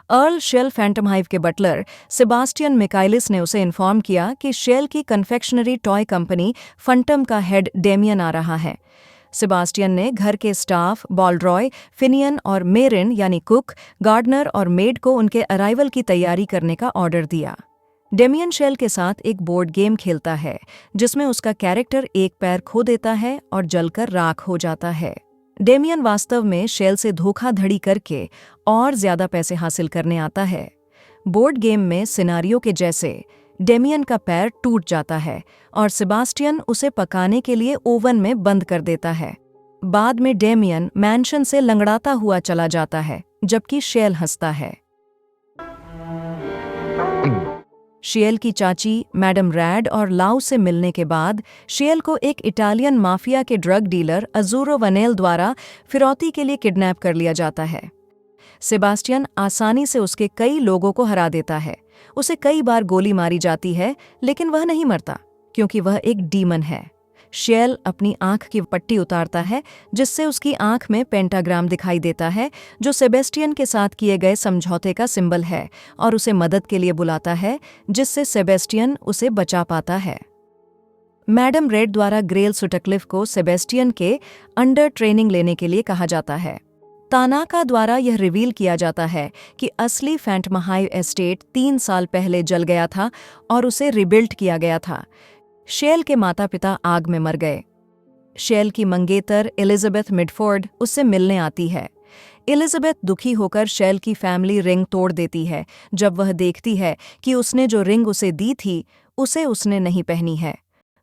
Earl shell Phantom hive के Buttler Sebastian मिकाइलिस ने उसे इन्फॉर्म किया कि शेल की कन्फेक्शनरी टॉय कंपनी फंटम का हेड डेमियन आ रहा है। सेबास्टियन ने घर के स्टाफ बॉलरॉय, फिनियन और मेरिन यानी कुक, गार्डनर और मेड को उनके अराइवल की तैयारी करने का ऑर्डर दिया। डेमियन शेल के साथ एक बोर्ड गेम खेलता है जिसमें उसका कैरेक्टर एक पैर खो देता है और जलकर राख हो जाता है। डेमियन वास्तव में शेल से धोखाधड़ी करके और ज्यादा पैसे हासिल करने आता है। बोर्ड गेम में सिनारियो के जैसे डेमियन का पैर टूट जाता है और सेबास्टियन उसे पकाने के लिए ओवन में बंद कर देता है। बाद में डेमियन मैंशन से लंगड़ाता हुआ चला जाता है जबकि शेल हंसता है। शेल की चाची मैडम रैड और लाउ से मिलने के बाद शेल को एक इटालियन माफिया के ड्रग डीलर अज़ूरो वनेल द्वारा फिरौती के लिए किडनैप कर लिया जाता है। सेबास्टियन आसानी से उसके कई लोगों को हरा देता है। उसे कई बार गोली मारी जाती है लेकिन वह नहीं मरता क्योंकि वह एक डीमन है। शेल अपनी आंख की पट्टी उतारता है जिससे उसकी आंख में पेंटाग्राम दिखाई देता है जो सेबेस्टियन के साथ किए गए समझौते का सिंबल है और उसे मदद के लिए बुलाता है जिससे सेबेस्टियन उसे बचा पाता है। मैडम रेड द्वारा ग्रेल सुटक्लिफ को सेबेस्टियन के अंडर ट्रेनिंग लेने के लिए कहा जाता है। तानाका द्वारा यह रिवील किया जाता है कि असली फैंटम हाइव एस्टेट 3 साल पहले जल गया था और उसे रिबिल्ड किया गया था। शेल के माता पिता आग में मर गए। शेल की मंगेतर एलिजाबेथ मिडफोर्ड उससे मिलने आती है। एलिजाबेथ दुखी होकर शेल की फैमिली रिंग तोड़ देती है जब वह देखती है कि उसने जो रिंग उसे दी थी उसे उसने नहीं पहनी है।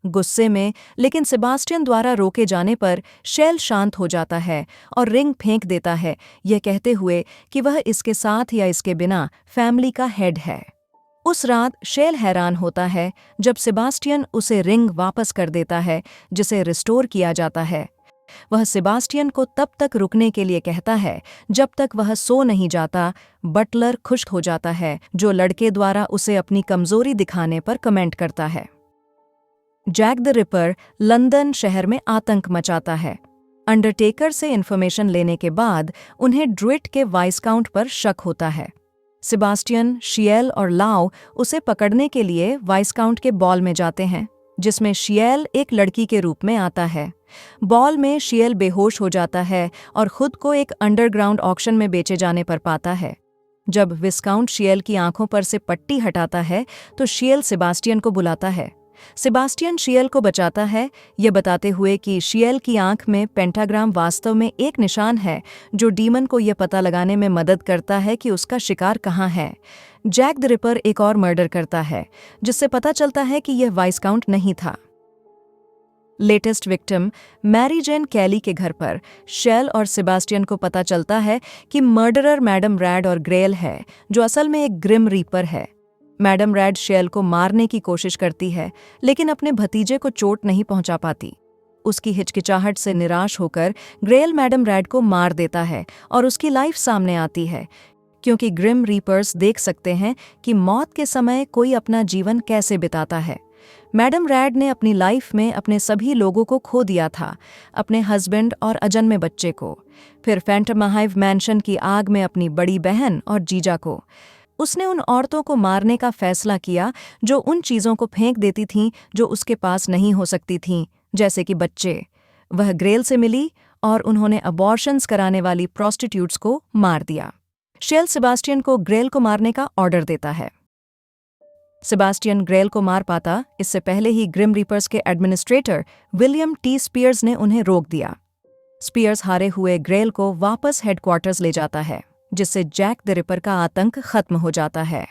गुस्से में लेकिन सेबास्टियन द्वारा रोके जाने पर शेल शांत हो जाता है और रिंग फेंक देता है, यह कहते हुए कि वह इसके साथ या इसके बिना फैमिली का हेड है। उस रात शेल हैरान होता है जब सेबास्टियन उसे रिंग वापस कर देता है जिसे रिस्टोर किया जाता है। वह सेबास्टियन को तब तक रुकने के लिए कहता है जब तक वह सो नहीं जाता। बटलर खुश हो जाता है जो लड़के द्वारा उसे अपनी कमजोरी दिखाने पर कमेंट करता है। जैक द रिपर लंदन शहर में आतंक मचाता है। अंडरटेकर से इन्फॉर्मेशन लेने के बाद उन्हें ड्रुइट के वाइसकाउंट पर शक होता है। सेबास्टियन, शिएल और लाउ उसे पकड़ने के लिए वाइसकाउंट के बॉल में जाते हैं जिसमें शिएल एक लड़की के रूप में आता है। बॉल में शिएल बेहोश हो जाता है और खुद को एक अंडरग्राउंड ऑक्शन में बेचे जाने पर पाता है। जब विस्काउंट शिएल की आंखों पर से पट्टी हटाता है तो शिएल सेबास्टियन को बुलाता है। सेबास्टियन शिएल को बचाता है, यह बताते हुए कि शिएल की आंख में पेंटाग्राम वास्तव में एक निशान है जो डीमन को यह पता लगाने में मदद करता है कि उसका शिकार कहाँ है। जैक द रिपर एक और मर्डर करता है जिससे पता चलता है कि यह वाइसकाउंट नहीं था। लेटेस्ट विक्टिम मैरी जेन कैली के घर पर शेल और सेबास्टियन को पता चलता है कि मर्डरर मैडम रैड और ग्रेल है जो असल में एक ग्रिम रीपर है। मैडम रैड शेल को मारने की कोशिश करती है लेकिन अपने भतीजे को चोट नहीं पहुंचा पाती। उसकी हिचकिचाहट से निराश होकर ग्रेल मैडम रैड को मार देता है और उसकी लाइफ सामने आती है क्योंकि ग्रिम रीपर्स देख सकते हैं कि मौत के समय कोई अपना जीवन कैसे बिताता है। मैडम रैड ने अपनी लाइफ में अपने सभी लोगों को खो दिया था, अपने हस्बैंड और अजन्मे बच्चे को, फिर फैंटम हाइव मैंशन की आग में अपनी बड़ी बहन और जीजा को। उसने उन औरतों को मारने का फैसला किया जो उन चीज़ों को फेंक देती थीं जो उसके पास नहीं हो सकती थीं, जैसे कि बच्चे। वह ग्रेल से मिली और उन्होंने अबॉर्शंस कराने वाली प्रोस्टिट्यूट्स को मार दिया। शेल सेबास्टियन को ग्रेल को मारने का ऑर्डर देता है। सेबास्टियन ग्रेल को मार पाता इससे पहले ही ग्रिम रीपर्स के एडमिनिस्ट्रेटर विलियम टी स्पीयर्स ने उन्हें रोक दिया। स्पीयर्स हारे हुए ग्रेल को वापस हेडक्वार्टर्स ले जाता है जिससे जैक द रिपर का आतंक खत्म हो जाता है।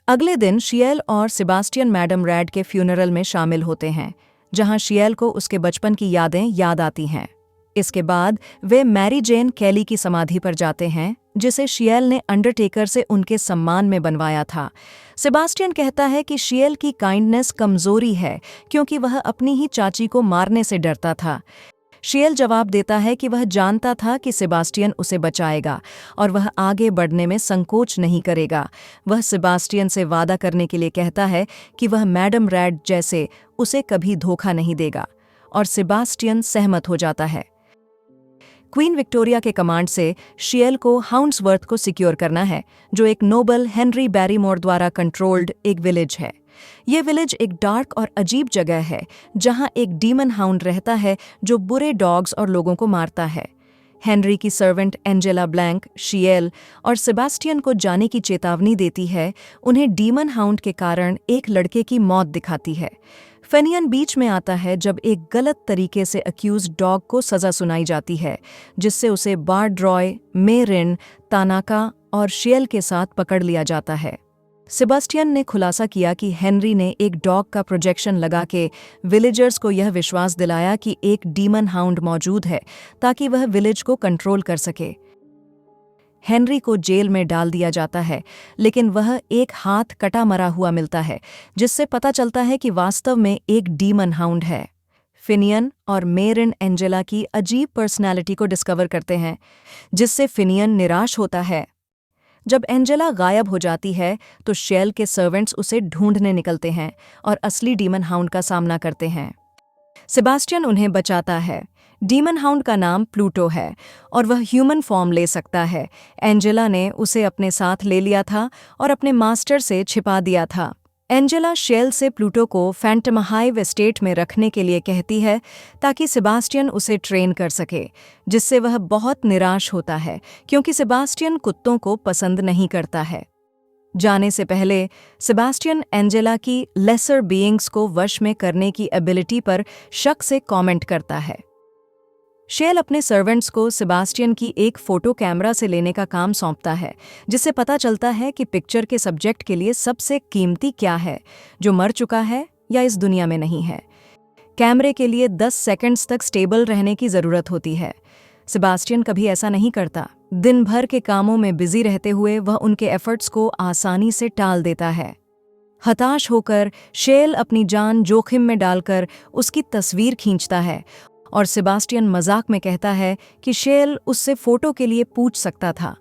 अगले दिन शिएल और सेबास्टियन मैडम रैड के फ्यूनरल में शामिल होते हैं जहां शिएल को उसके बचपन की यादें याद आती हैं। इसके बाद वे मैरी जेन कैली की समाधि पर जाते हैं जिसे शिएल ने अंडरटेकर से उनके सम्मान में बनवाया था। सेबास्टियन कहता है कि शिएल की काइंडनेस कमजोरी है क्योंकि वह अपनी ही चाची को मारने से डरता था। शिएल जवाब देता है कि वह जानता था कि सेबास्टियन उसे बचाएगा और वह आगे बढ़ने में संकोच नहीं करेगा। वह सेबास्टियन से वादा करने के लिए कहता है कि वह मैडम रैड जैसे उसे कभी धोखा नहीं देगा और सेबास्टियन सहमत हो जाता है। क्वीन विक्टोरिया के कमांड से शियल को हाउंड्सवर्थ को सिक्योर करना है, जो एक नोबल हेनरी बैरीमोर द्वारा कंट्रोल्ड एक विलेज है। ये विलेज एक डार्क और अजीब जगह है जहां एक डीमन हाउंड रहता है जो बुरे डॉग्स और लोगों को मारता है। हेनरी की सर्वेंट एंजेला ब्लैंक शियल और सेबास्टियन को जाने की चेतावनी देती है। उन्हें डीमन हाउंड के कारण एक लड़के की मौत दिखाती है। फेनियन बीच में आता है जब एक गलत तरीके से अक्यूज डॉग को सजा सुनाई जाती है, जिससे उसे बार्ड्रॉय, मेरिन, तानाका और शियल के साथ पकड़ लिया जाता है। सेबास्टियन ने खुलासा किया कि हेनरी ने एक डॉग का प्रोजेक्शन लगा के विलेजर्स को यह विश्वास दिलाया कि एक डीमन हाउंड मौजूद है ताकि वह विलेज को कंट्रोल कर सके। हेनरी को जेल में डाल दिया जाता है, लेकिन वह एक हाथ कटा मरा हुआ मिलता है, जिससे पता चलता है कि वास्तव में एक डीमन हाउंड है। फिनियन और मेरिन एंजेला की अजीब पर्सनैलिटी को डिस्कवर करते हैं, जिससे फिनियन निराश होता है। जब एंजेला गायब हो जाती है तो शेल के सर्वेंट्स उसे ढूंढने निकलते हैं और असली डीमन हाउंड का सामना करते हैं। सेबास्टियन उन्हें बचाता है। डीमन हाउंड का नाम प्लूटो है और वह ह्यूमन फॉर्म ले सकता है। एंजेला ने उसे अपने साथ ले लिया था और अपने मास्टर से छिपा दिया था। एंजेला शेल से प्लूटो को फैंटमहाइव एस्टेट में रखने के लिए कहती है ताकि सेबास्टियन उसे ट्रेन कर सके, जिससे वह बहुत निराश होता है क्योंकि सेबास्टियन कुत्तों को पसंद नहीं करता है। जाने से पहले सेबास्टियन एंजेला की लेसर बीइंग्स को वश में करने की एबिलिटी पर शक से कमेंट करता है। शेल अपने सर्वेंट्स को सेबास्टियन की एक फोटो कैमरा से लेने का काम सौंपता है, जिससे पता चलता है कि पिक्चर के सब्जेक्ट के लिए सबसे कीमती क्या है, जो मर चुका है या इस दुनिया में नहीं है। कैमरे के लिए 10 सेकंड्स तक स्टेबल रहने की ज़रूरत होती है। सेबास्टियन कभी ऐसा नहीं करता। दिन भर के कामों में बिजी रहते हुए वह उनके एफर्ट्स को आसानी से टाल देता है। हताश होकर शेल अपनी जान जोखिम में डालकर उसकी तस्वीर खींचता है और सेबास्टियन मजाक में कहता है कि शेल उससे फोटो के लिए पूछ सकता था।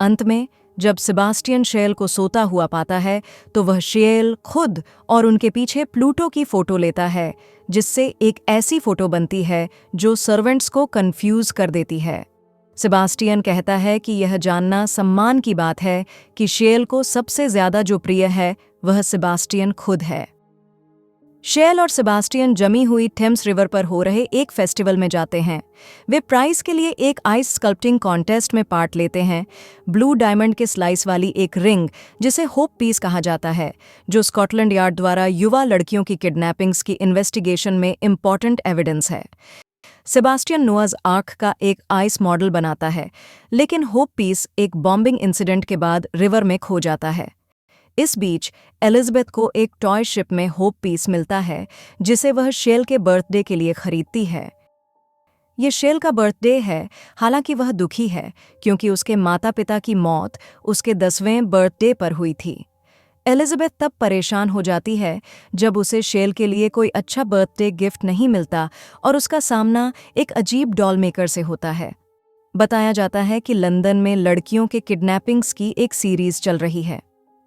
अंत में जब सेबास्टियन शेल को सोता हुआ पाता है तो वह शेल खुद और उनके पीछे प्लूटो की फोटो लेता है, जिससे एक ऐसी फोटो बनती है जो सर्वेंट्स को कंफ्यूज कर देती है। सेबास्टियन कहता है कि यह जानना सम्मान की बात है कि शेल को सबसे ज्यादा जो प्रिय है वह सेबास्टियन खुद है। शेल और सेबास्टियन जमी हुई थेम्स रिवर पर हो रहे एक फेस्टिवल में जाते हैं। वे प्राइज के लिए एक आइस स्कल्पटिंग कॉन्टेस्ट में पार्ट लेते हैं। ब्लू डायमंड के स्लाइस वाली एक रिंग, जिसे होप पीस कहा जाता है, जो स्कॉटलैंड यार्ड द्वारा युवा लड़कियों की किडनैपिंग्स की इन्वेस्टिगेशन में इम्पॉर्टेंट एविडेंस है। सेबास्टियन नोआज आर्क का एक आइस मॉडल बनाता है, लेकिन होप पीस एक बॉम्बिंग इंसिडेंट के बाद रिवर में खो जाता है। इस बीच एलिजाबेथ को एक टॉय शिप में होप पीस मिलता है, जिसे वह शेल के बर्थडे के लिए खरीदती है। ये शेल का बर्थडे है, हालांकि वह दुखी है क्योंकि उसके माता पिता की मौत उसके 10वें बर्थडे पर हुई थी। एलिजाबेथ तब परेशान हो जाती है जब उसे शेल के लिए कोई अच्छा बर्थडे गिफ्ट नहीं मिलता और उसका सामना एक अजीब डॉल मेकर से होता है। बताया जाता है कि लंदन में लड़कियों के किडनैपिंग्स की एक सीरीज चल रही है।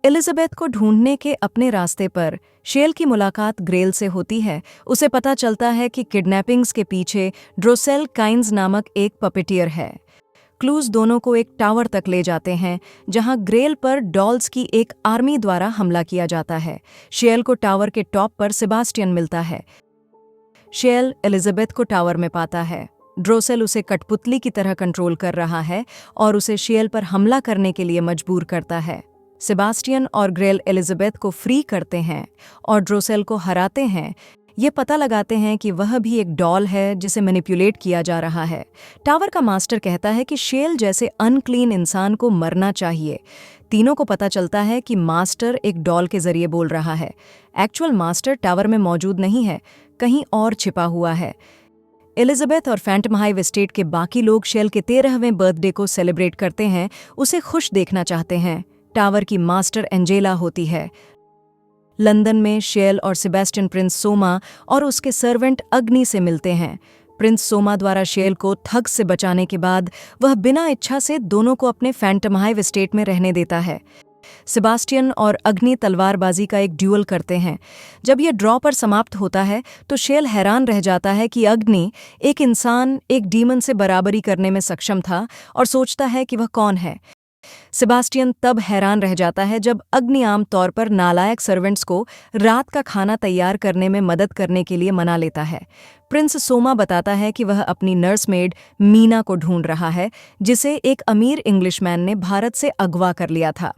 एलिजाबेथ को ढूंढने के अपने रास्ते पर शेल की मुलाकात ग्रेल से होती है। उसे पता चलता है कि किडनैपिंग्स के पीछे ड्रोसेल काइन्स नामक एक पपेटियर है। क्लूज दोनों को एक टावर तक ले जाते हैं जहां ग्रेल पर डॉल्स की एक आर्मी द्वारा हमला किया जाता है। शेल को टावर के टॉप पर सेबास्टियन मिलता है। शेल एलिजाबेथ को टावर में पाता है। ड्रोसेल उसे कठपुतली की तरह कंट्रोल कर रहा है और उसे शेल पर हमला करने के लिए मजबूर करता है। सेबास्टियन और ग्रेल एलिजाबेथ को फ्री करते हैं और ड्रोसेल को हराते हैं। ये पता लगाते हैं कि वह भी एक डॉल है जिसे मैनिपुलेट किया जा रहा है। टावर का मास्टर कहता है कि शेल जैसे अनक्लीन इंसान को मरना चाहिए। तीनों को पता चलता है कि मास्टर एक डॉल के जरिए बोल रहा है। एक्चुअल मास्टर टावर में मौजूद नहीं है, कहीं और छिपा हुआ है। एलिजाबेथ और फैंटमहाइव एस्टेट के बाकी लोग शेल के 13वें बर्थडे को सेलिब्रेट करते हैं, उसे खुश देखना चाहते हैं। टावर की मास्टर एंजेला होती है। लंदन में शेल और सेबास्टियन प्रिंस सोमा और उसके सर्वेंट अग्नि से मिलते हैं। प्रिंस सोमा द्वारा शेल को ठग से बचाने के बाद वह बिना इच्छा से दोनों को अपने फैंटमहाइव एस्टेट में रहने देता है। सेबास्टियन और अग्नि तलवारबाजी का एक ड्यूल करते हैं। जब यह ड्रॉ पर समाप्त होता है तो शेल हैरान रह जाता है कि अग्नि एक इंसान, एक डीमन से बराबरी करने में सक्षम था और सोचता है कि वह कौन है। सेबास्टियन तब हैरान रह जाता है जब अग्नि आम तौर पर नालायक सर्वेंट्स को रात का खाना तैयार करने में मदद करने के लिए मना लेता है। प्रिंस सोमा बताता है कि वह अपनी नर्समेड मीना को ढूंढ रहा है, जिसे एक अमीर इंग्लिशमैन ने भारत से अगवा कर लिया था।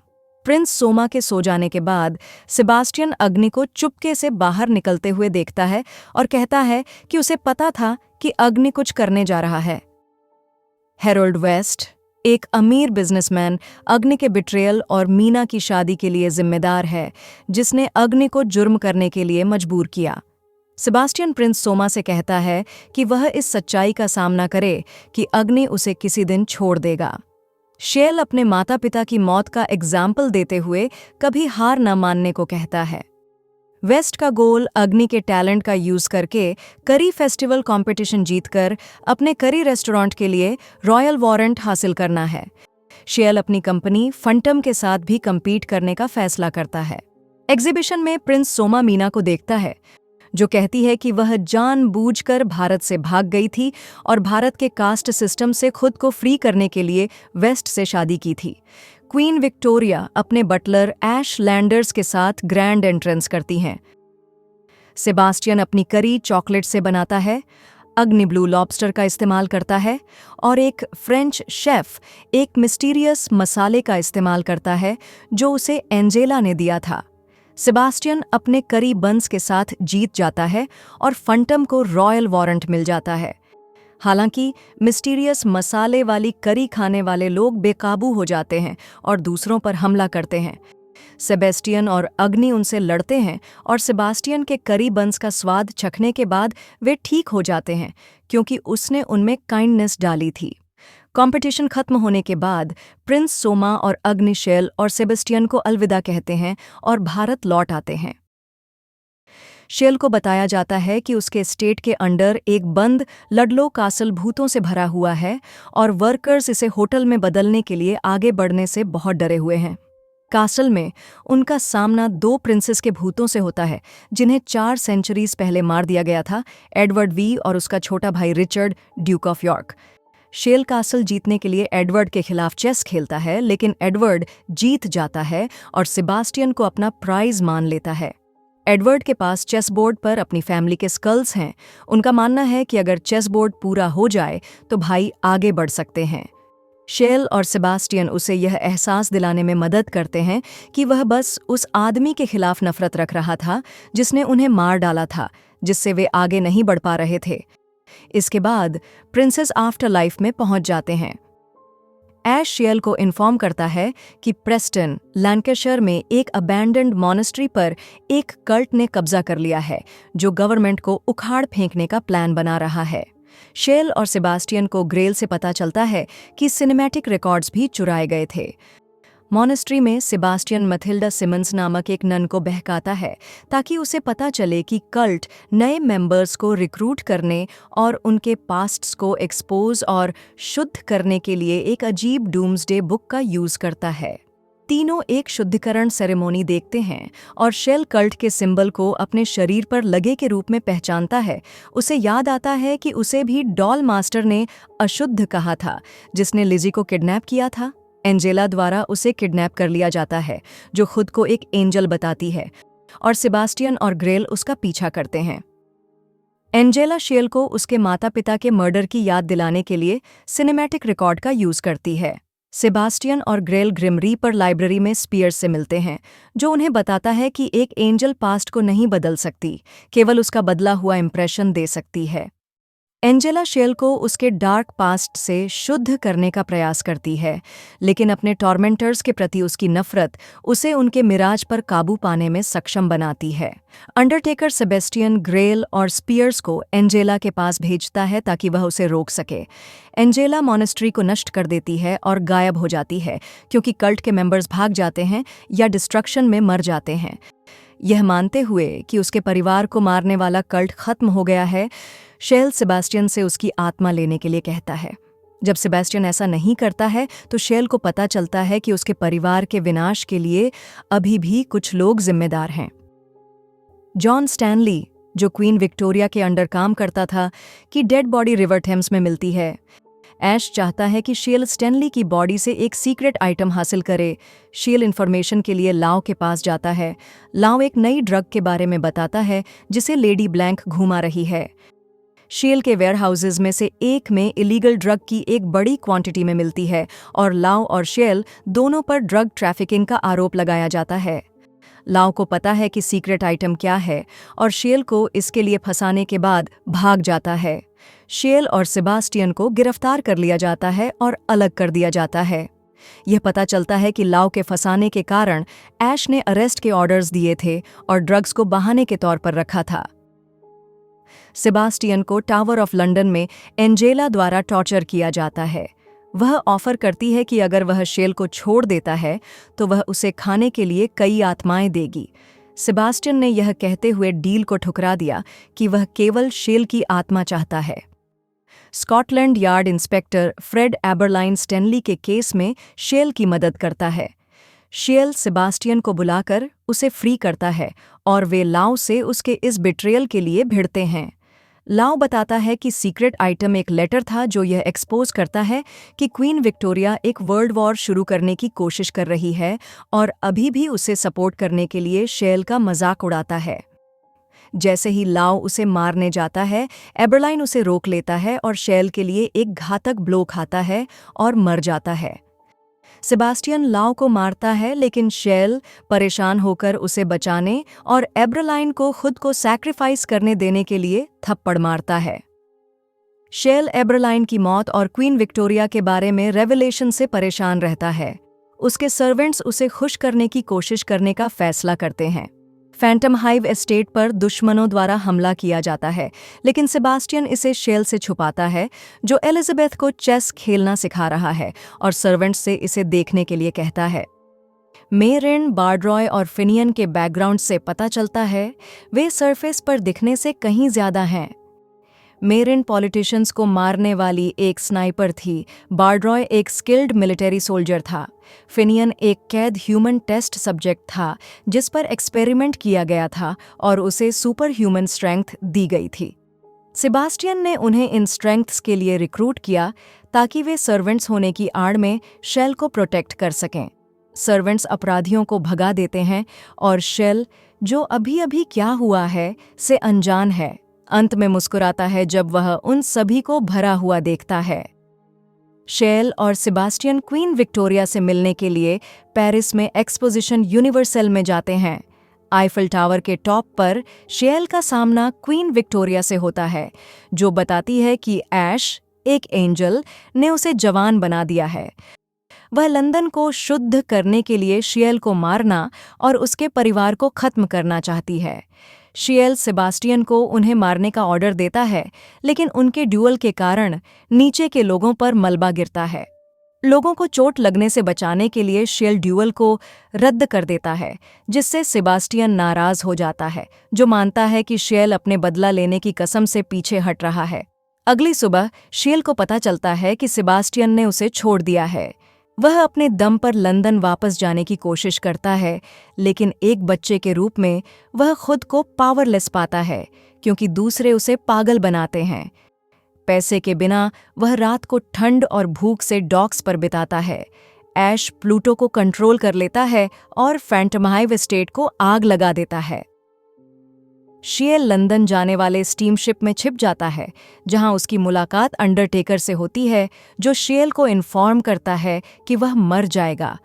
प्रिंस सोमा के सो जाने के बाद सेबास्टियन अग्नि को चुपके से बाहर निकलते हुए देखता है और कहता है कि उसे पता था कि अग्नि कुछ करने जा रहा है। हैरोल्ड वेस्ट, एक अमीर बिजनेसमैन, अग्नि के बिट्रेयल और मीना की शादी के लिए जिम्मेदार है, जिसने अग्नि को जुर्म करने के लिए मजबूर किया। सेबास्टियन प्रिंस सोमा से कहता है कि वह इस सच्चाई का सामना करे कि अग्नि उसे किसी दिन छोड़ देगा। शेल अपने माता पिता की मौत का एग्जाम्पल देते हुए कभी हार न मानने को कहता है। वेस्ट का गोल अग्नि के टैलेंट का यूज करके करी फेस्टिवल कंपटीशन जीतकर अपने करी रेस्टोरेंट के लिए रॉयल वारंट हासिल करना है। शेल अपनी कंपनी फंटम के साथ भी compete करने का फैसला करता है। एग्जीबिशन में प्रिंस सोमा मीना को देखता है, जो कहती है कि वह जानबूझकर भारत से भाग गई थी और भारत के कास्ट सिस्टम से खुद को फ्री करने के लिए वेस्ट से शादी की थी। क्वीन विक्टोरिया अपने बटलर ऐश लैंडर्स के साथ ग्रैंड एंट्रेंस करती हैं। सेबास्टियन अपनी करी चॉकलेट से बनाता है, अग्नि ब्लू लॉबस्टर का इस्तेमाल करता है और एक फ्रेंच शेफ एक मिस्टीरियस मसाले का इस्तेमाल करता है जो उसे एंजेला ने दिया था। सेबास्टियन अपने करी बंस के साथ जीत जाता है और फंटम को रॉयल वारंट मिल जाता है। हालांकि मिस्टीरियस मसाले वाली करी खाने वाले लोग बेकाबू हो जाते हैं और दूसरों पर हमला करते हैं। सेबेस्टियन और अग्नि उनसे लड़ते हैं और सेबास्टियन के करी बंस का स्वाद चखने के बाद वे ठीक हो जाते हैं, क्योंकि उसने उनमें काइंडनेस डाली थी। कंपटीशन खत्म होने के बाद प्रिंस सोमा और अग्नि शेल और सेबेस्टियन को अलविदा कहते हैं और भारत लौट आते हैं। शेल को बताया जाता है कि उसके एस्टेट के अंडर एक बंद लडलो कासल भूतों से भरा हुआ है और वर्कर्स इसे होटल में बदलने के लिए आगे बढ़ने से बहुत डरे हुए हैं। कासल में उनका सामना 2 प्रिंसेस के भूतों से होता है, जिन्हें 4 सेंचुरीज पहले मार दिया गया था, एडवर्ड वी और उसका छोटा भाई रिचर्ड, ड्यूक ऑफ यॉर्क। शेल कासल जीतने के लिए एडवर्ड के खिलाफ चेस खेलता है, लेकिन एडवर्ड जीत जाता है और सेबास्टियन को अपना प्राइज मान लेता है। एडवर्ड के पास चेस बोर्ड पर अपनी फैमिली के स्कल्स हैं। उनका मानना है कि अगर चेस बोर्ड पूरा हो जाए तो भाई आगे बढ़ सकते हैं। शेल और सेबास्टियन उसे यह एहसास दिलाने में मदद करते हैं कि वह बस उस आदमी के खिलाफ नफरत रख रहा था जिसने उन्हें मार डाला था, जिससे वे आगे नहीं बढ़ पा रहे थे। इसके बाद प्रिंसेस आफ्टर लाइफ में पहुंच जाते हैं। ऐश शेल को इन्फॉर्म करता है कि प्रेस्टन, लैंकाशायर में एक अबैंडन्ड मॉनेस्ट्री पर एक कल्ट ने कब्जा कर लिया है, जो गवर्नमेंट को उखाड़ फेंकने का प्लान बना रहा है। शेल और सेबास्टियन को ग्रेल से पता चलता है कि सिनेमैटिक रिकॉर्ड्स भी चुराए गए थे। मॉनेस्ट्री में सेबास्टियन मथिल्डा सिमन्स नामक एक नन को बहकाता है ताकि उसे पता चले कि कल्ट नए मेंबर्स को रिक्रूट करने और उनके पास्ट्स को एक्सपोज और शुद्ध करने के लिए एक अजीब डूम्सडे बुक का यूज करता है। तीनों एक शुद्धिकरण सेरेमोनी देखते हैं और शेल कल्ट के सिंबल को अपने शरीर पर लगे के रूप में पहचानता है। उसे याद आता है कि उसे भी डॉल मास्टर ने अशुद्ध कहा था, जिसने लिजी को किडनैप किया था। एंजेला द्वारा उसे किडनैप कर लिया जाता है, जो खुद को एक एंजल बताती है, और सेबास्टियन और ग्रेल उसका पीछा करते हैं। एंजेला शेल को उसके माता पिता के मर्डर की याद दिलाने के लिए सिनेमैटिक रिकॉर्ड का यूज करती है। सेबास्टियन और ग्रेल ग्रिम रीपर लाइब्रेरी में स्पीयर्स से मिलते हैं, जो उन्हें बताता है कि एक एंजल पास्ट को नहीं बदल सकती, केवल उसका बदला हुआ इंप्रेशन दे सकती है। एंजेला शेल को उसके डार्क पास्ट से शुद्ध करने का प्रयास करती है, लेकिन अपने टॉर्मेंटर्स के प्रति उसकी नफरत उसे उनके मिराज पर काबू पाने में सक्षम बनाती है। अंडरटेकर सेबेस्टियन, ग्रेल और स्पीयर्स को एंजेला के पास भेजता है ताकि वह उसे रोक सके। एंजेला मॉनेस्ट्री को नष्ट कर देती है और गायब हो जाती है, क्योंकि कल्ट के मेंबर्स भाग जाते हैं या डिस्ट्रक्शन में मर जाते हैं। यह मानते हुए कि उसके परिवार को मारने वाला कल्ट खत्म हो गया है, शेल सेबास्टियन से उसकी आत्मा लेने के लिए कहता है। जब सेबास्टियन ऐसा नहीं करता है तो शेल को पता चलता है कि उसके परिवार के विनाश के लिए अभी भी कुछ लोग जिम्मेदार हैं। जॉन स्टैनली, जो क्वीन विक्टोरिया के अंडर काम करता था, की डेड बॉडी रिवर थेम्स में मिलती है। ऐश चाहता है कि शेल स्टैनली की बॉडी से एक सीक्रेट आइटम हासिल करे। शेल इन्फॉर्मेशन के लिए लाओ के पास जाता है। लाओ एक नई ड्रग के बारे में बताता है जिसे लेडी ब्लैंक घुमा रही है। शेल के वेयरहाउसेज में से एक में इलीगल ड्रग की एक बड़ी क्वांटिटी में मिलती है और लाओ और शेल दोनों पर ड्रग ट्रैफिकिंग का आरोप लगाया जाता है। लाओ को पता है कि सीक्रेट आइटम क्या है और शेल को इसके लिए फंसाने के बाद भाग जाता है। शेल और सेबास्टियन को गिरफ्तार कर लिया जाता है और अलग कर दिया जाता है। यह पता चलता है कि लाओ के फंसाने के कारण ऐश ने अरेस्ट के ऑर्डर्स दिए थे और ड्रग्स को बहाने के तौर पर रखा था। सेबास्टियन को टावर ऑफ लंदन में एंजेला द्वारा टॉर्चर किया जाता है। वह ऑफर करती है कि अगर वह शेल को छोड़ देता है तो वह उसे खाने के लिए कई आत्माएं देगी। सेबास्टियन ने यह कहते हुए डील को ठुकरा दिया कि वह केवल शेल की आत्मा चाहता है। Scotland Yard inspector Fred Abberline Stanley के केस में शेल की मदद करता है। शेल सेबास्टियन को बुलाकर उसे फ्री करता है और वे लाओ से उसके इस बिट्रेयल के लिए भिड़ते हैं। लाओ बताता है कि सीक्रेट आइटम एक लेटर था जो यह एक्सपोज करता है कि क्वीन विक्टोरिया एक वर्ल्ड वॉर शुरू करने की कोशिश कर रही है और अभी भी उसे सपोर्ट करने के लिए शेल का मजाक उड़ाता है। जैसे ही लाओ उसे मारने जाता है, एबरलाइन उसे रोक लेता है और शेल के लिए एक घातक ब्लो खाता है और मर जाता है। सेबास्टियन लाओ को मारता है लेकिन शेल परेशान होकर उसे बचाने और एबरलाइन को खुद को सैक्रिफाइस करने देने के लिए थप्पड़ मारता है। शेल एबरलाइन की मौत और क्वीन विक्टोरिया के बारे में रेवलेशन से परेशान रहता है। उसके सर्वेंट्स उसे खुश करने की कोशिश करने का फैसला करते हैं। फैंटम हाइव एस्टेट पर दुश्मनों द्वारा हमला किया जाता है, लेकिन सेबास्टियन इसे शेल से छुपाता है, जो एलिजाबेथ को चेस खेलना सिखा रहा है और सर्वेंट्स से इसे देखने के लिए कहता है। मेरिन, बार्ड्रॉय और फिनियन के बैकग्राउंड से पता चलता है वे सरफेस पर दिखने से कहीं ज्यादा हैं। मेरिन पॉलिटिशियंस को मारने वाली एक स्नाइपर थी, बार्ड्रॉय एक स्किल्ड मिलिट्री सोल्जर था, फिनियन एक कैद ह्यूमन टेस्ट सब्जेक्ट था जिस पर एक्सपेरिमेंट किया गया था और उसे सुपर ह्यूमन स्ट्रेंथ दी गई थी। सेबास्टियन ने उन्हें इन स्ट्रेंथ्स के लिए रिक्रूट किया ताकि वे सर्वेंट्स होने की आड़ में शेल को प्रोटेक्ट कर सकें। सर्वेंट्स अपराधियों को भगा देते हैं और शेल, जो अभी अभी क्या हुआ है से अनजान है, अंत में मुस्कुराता है जब वह उन सभी को भरा हुआ देखता है। शेल और सेबास्टियन क्वीन विक्टोरिया से मिलने के लिए पेरिस में एक्सपोजिशन यूनिवर्सल में जाते हैं। आईफल टावर के टॉप पर शेल का सामना क्वीन विक्टोरिया से होता है, जो बताती है कि ऐश, एक एंजल, ने उसे जवान बना दिया है। वह लंदन को शुद्ध करने के लिए शेल को मारना और उसके परिवार को खत्म करना चाहती है। शेल सेबास्टियन को उन्हें मारने का ऑर्डर देता है, लेकिन उनके ड्यूअल के कारण नीचे के लोगों पर मलबा गिरता है। लोगों को चोट लगने से बचाने के लिए शेल ड्यूअल को रद्द कर देता है, जिससे सेबास्टियन नाराज हो जाता है, जो मानता है कि शेल अपने बदला लेने की कसम से पीछे हट रहा है। अगली सुबह शेल को पता चलता है कि सेबास्टियन ने उसे छोड़ दिया है। वह अपने दम पर लंदन वापस जाने की कोशिश करता है, लेकिन एक बच्चे के रूप में वह खुद को पावरलेस पाता है क्योंकि दूसरे उसे पागल बनाते हैं। पैसे के बिना वह रात को ठंड और भूख से डॉक्स पर बिताता है। ऐश प्लूटो को कंट्रोल कर लेता है और फैंटम हाइव एस्टेट को आग लगा देता है। शेल लंदन जाने वाले स्टीमशिप में छिप जाता है, जहां उसकी मुलाकात अंडरटेकर से होती है, जो शेल को इन्फॉर्म करता है कि वह मर जाएगा।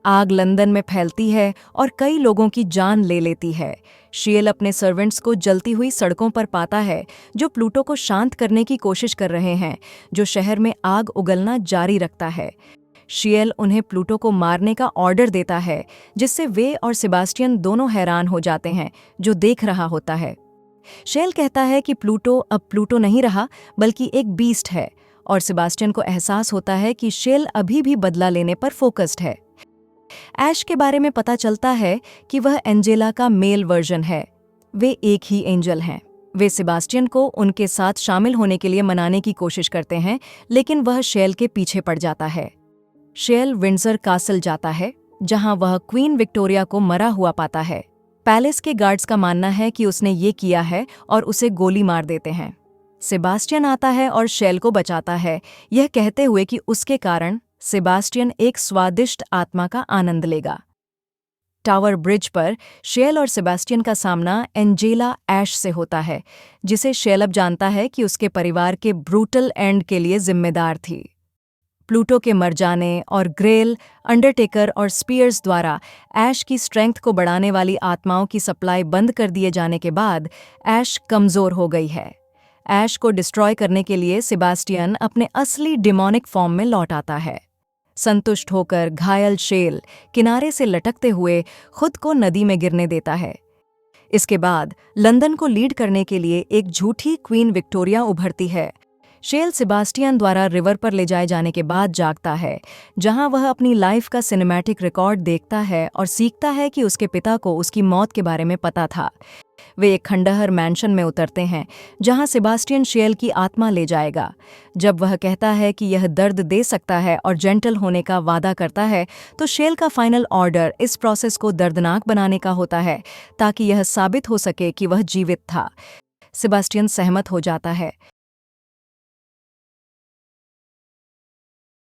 आग लंदन में फैलती है और कई लोगों की जान ले लेती है। शेल अपने सर्वेंट्स को जलती हुई सड़कों पर पाता है, जो प्लूटो को शांत करने की कोशिश कर रहे हैं, जो शहर में आग उगलना जारी रखता है। शेल उन्हें प्लूटो को मारने का ऑर्डर देता है, जिससे वे और सेबास्टियन दोनों हैरान हो जाते हैं, जो देख रहा होता है। शेल कहता है कि प्लूटो अब प्लूटो नहीं रहा, बल्कि एक बीस्ट है, और सेबास्टियन को एहसास होता है कि शेल अभी भी बदला लेने पर फोकस्ड है। ऐश के बारे में पता चलता है कि वह एंजेला का मेल वर्जन है। वे एक ही एंजल हैं। वे सेबास्टियन को उनके साथ शामिल होने के लिए मनाने की कोशिश करते हैं, लेकिन वह शेल के पीछे पड़ जाता है। शेल विंडसर कासल जाता है, जहां वह क्वीन विक्टोरिया को मरा हुआ पाता है। पैलेस के गार्ड्स का मानना है कि उसने ये किया है और उसे गोली मार देते हैं। सेबास्टियन आता है और शेल को बचाता है, यह कहते हुए कि उसके कारण सेबास्टियन एक स्वादिष्ट आत्मा का आनंद लेगा। टावर ब्रिज पर शेल और सेबास्टियन का सामना एंजेला ऐश से होता है, जिसे शेल अब जानता है कि उसके परिवार के ब्रूटल एंड के लिए जिम्मेदार थी। प्लूटो के मर जाने और ग्रेल, अंडरटेकर और स्पीयर्स द्वारा ऐश की स्ट्रेंथ को बढ़ाने वाली आत्माओं की सप्लाई बंद कर दिए जाने के बाद ऐश कमज़ोर हो गई है। ऐश को डिस्ट्रॉय करने के लिए सेबास्टियन अपने असली डिमोनिक फॉर्म में लौट आता है। संतुष्ट होकर घायल शेल किनारे से लटकते हुए खुद को नदी में गिरने देता है। इसके बाद लंदन को लीड करने के लिए एक झूठी क्वीन विक्टोरिया उभरती है। शेल सेबास्टियन द्वारा रिवर पर ले जाए जाने के बाद जागता है, जहां वह अपनी लाइफ का सिनेमैटिक रिकॉर्ड देखता है और सीखता है कि उसके पिता को उसकी मौत के बारे में पता था। वे एक खंडहर मैंशन में उतरते हैं, जहां सेबास्टियन शेल की आत्मा ले जाएगा। जब वह कहता है कि यह दर्द दे सकता है और जेंटल होने का वादा करता है, तो शेल का फाइनल ऑर्डर इस प्रोसेस को दर्दनाक बनाने का होता है, ताकि यह साबित हो सके कि वह जीवित था। सेबास्टियन सहमत हो जाता है